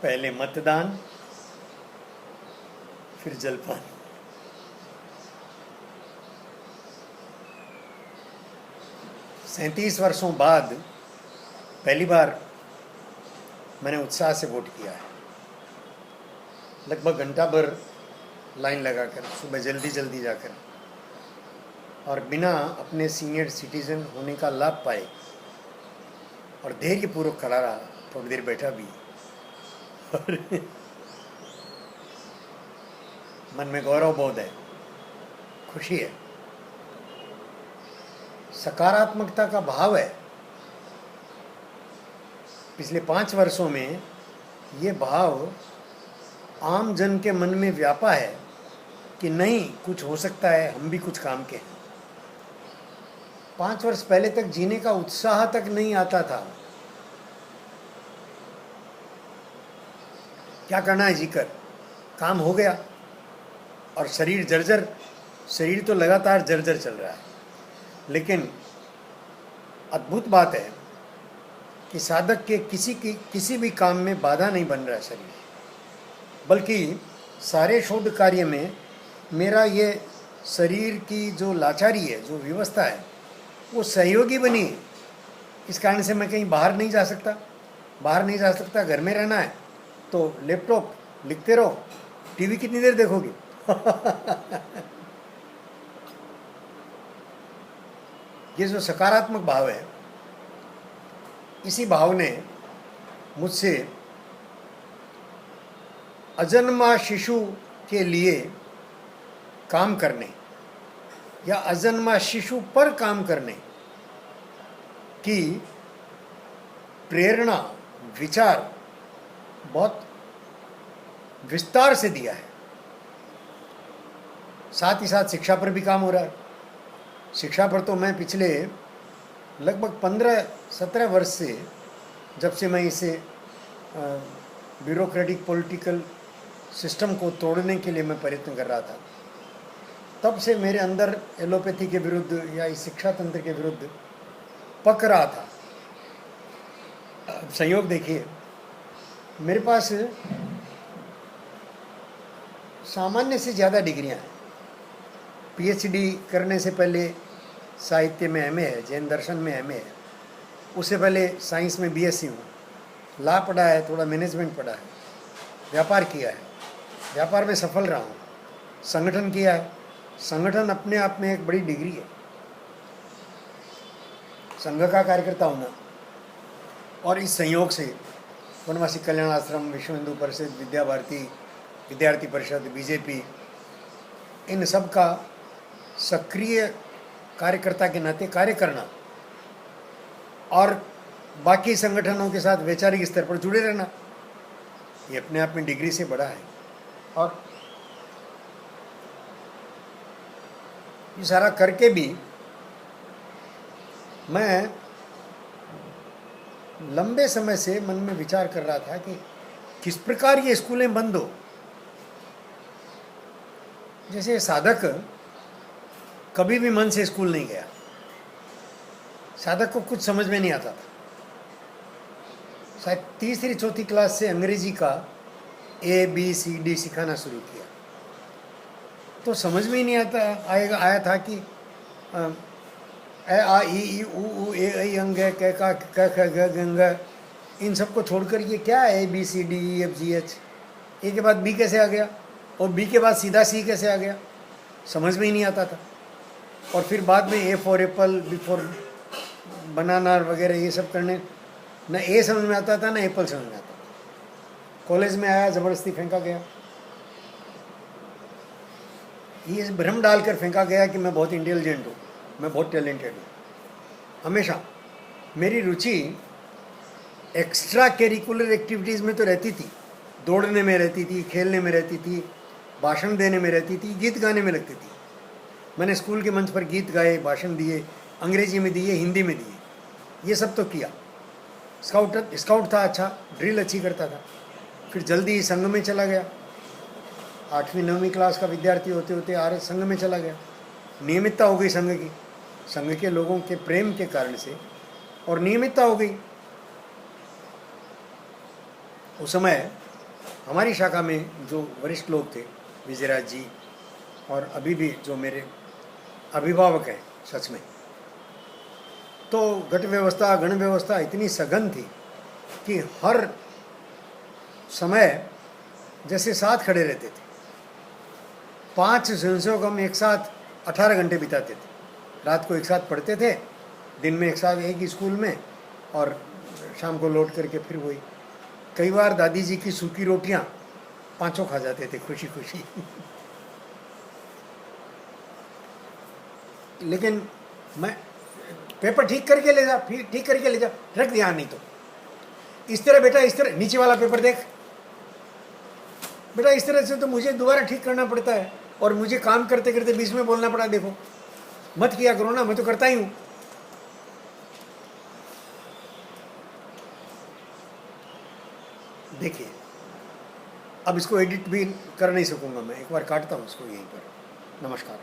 पहले मतदान, फिर जलपान। सैंतीस वर्षों बाद पहली बार मैंने उत्साह से वोट किया है। लगभग घंटा भर लाइन लगाकर, सुबह जल्दी जल्दी जाकर, और बिना अपने सीनियर सिटीजन होने का लाभ पाए, और धैर्यपूर्वक खड़ा रहा, थोड़ी देर बैठा भी, और मन में गौरव बोध है, खुशी है, सकारात्मकता का भाव है। पिछले 5 वर्षों में ये भाव आम जन के मन में व्यापा है कि नहीं, कुछ हो सकता है, हम भी कुछ काम के हैं। 5 वर्ष पहले तक जीने का उत्साह तक नहीं आता था। क्या करना है जीकर, काम हो गया, और शरीर जर्जर, शरीर तो लगातार जर्जर चल रहा है। लेकिन अद्भुत बात है कि साधक के किसी भी काम में बाधा नहीं बन रहा शरीर, बल्कि सारे शोध कार्य में मेरा ये शरीर की जो लाचारी है, जो व्यवस्था है, वो सहयोगी बनी है। इस कारण से मैं कहीं बाहर नहीं जा सकता, घर में रहना है तो लैपटॉप लिखते रहो, टीवी कितनी देर देखोगे। ये जो सकारात्मक भाव है, इसी भाव ने मुझसे अजन्मा शिशु के लिए काम करने या अजन्मा शिशु पर काम करने की प्रेरणा, विचार बहुत विस्तार से दिया है। साथ ही साथ शिक्षा पर भी काम हो रहा है। शिक्षा पर तो मैं पिछले लगभग 15-17 वर्ष से, जब से मैं इसे ब्यूरोक्रेटिक पॉलिटिकल सिस्टम को तोड़ने के लिए मैं प्रयत्न कर रहा था, तब से मेरे अंदर एलोपैथी के विरुद्ध या इस शिक्षा तंत्र के विरुद्ध पक रहा था। संयोग देखिए, मेरे पास सामान्य से ज़्यादा डिग्रियां हैं। पीएचडी करने से पहले साहित्य में एमए है, जैन दर्शन में एमए है, उससे पहले साइंस में बीएससी हूँ, लॉ पढ़ा है, थोड़ा मैनेजमेंट पढ़ा है, व्यापार किया है, व्यापार में सफल रहा हूँ, संगठन किया है। संगठन अपने आप में एक बड़ी डिग्री है, संघ का कार्यकर्ता होना। और इस संयोग से वनवासी कल्याण आश्रम, विश्व हिंदू परिषद, विद्या भारती, विद्यार्थी परिषद, बीजेपी, इन सब का सक्रिय कार्यकर्ता के नाते कार्य करना और बाकी संगठनों के साथ वैचारिक स्तर पर जुड़े रहना, ये अपने आप में डिग्री से बड़ा है। और ये सारा करके भी मैं लंबे समय से मन में विचार कर रहा था कि किस प्रकार ये स्कूलें बंद हो। जैसे साधक कभी भी मन से स्कूल नहीं गया, साधक को कुछ समझ में नहीं आता था। शायद 3री-4थी क्लास से अंग्रेजी का ABCD सिखाना शुरू किया, तो समझ में ही नहीं आया था कि A I E U ए ऐ अंग है, क ख ग घ, इन सबको छोड़कर ये क्या है ABCDEFGH, ए के बाद B कैसे आ गया और B के बाद सीधा C कैसे आ गया, समझ में ही नहीं आता था। और फिर बाद में A for Apple, B for बनाना वगैरह ये सब करने, न A समझ में आता था, न एप्पल समझ में आता था। कॉलेज में आया, ज़बरदस्ती फेंका गया। ये भ्रम डालकर फेंका गया कि मैं बहुत इंटेलिजेंट हूँ, मैं बहुत टैलेंटेड हूँ। हमेशा मेरी रुचि एक्स्ट्रा करिकुलर एक्टिविटीज़ में तो रहती थी, दौड़ने में रहती थी, खेलने में रहती थी, भाषण देने में रहती थी, गीत गाने में लगती थी। मैंने स्कूल के मंच पर गीत गाए, भाषण दिए, अंग्रेजी में दिए, हिंदी में दिए, ये सब तो किया। स्काउट था, अच्छा ड्रिल अच्छी करता था। फिर जल्दी संघ में चला गया, 8वीं-9वीं क्लास का विद्यार्थी होते होते आर्य संघ में चला गया। नियमितता हो गई संघ की, संघ के लोगों के प्रेम के कारण से, और नियमितता हो गई। उस समय हमारी शाखा में जो वरिष्ठ लोग थे, विजयराज जी, और अभी भी जो मेरे अभिभावक हैं सच में, तो गट व्यवस्था गण व्यवस्था इतनी सघन थी कि हर समय जैसे साथ खड़े रहते थे। 5 स्वयंसेवक हम एक साथ 18 घंटे बिताते थे। रात को एक साथ पढ़ते थे, दिन में एक साथ एक ही स्कूल में, और शाम को लौट करके फिर वही। कई बार दादी जी की सूखी रोटियां पांचों खा जाते थे खुशी खुशी। लेकिन मैं, पेपर ठीक करके ले जा, फिर ठीक करके ले जा, रख दिया, नहीं तो इस तरह बेटा, इस तरह, नीचे वाला पेपर देख बेटा, इस तरह से तो मुझे दोबारा ठीक करना पड़ता है, और मुझे काम करते करते बीच में बोलना पड़ा, देखो मत किया करो ना, मैं तो करता ही हूं। देखिए, अब इसको एडिट भी कर नहीं सकूंगा मैं, एक बार काटता हूं इसको यहीं पर। नमस्कार।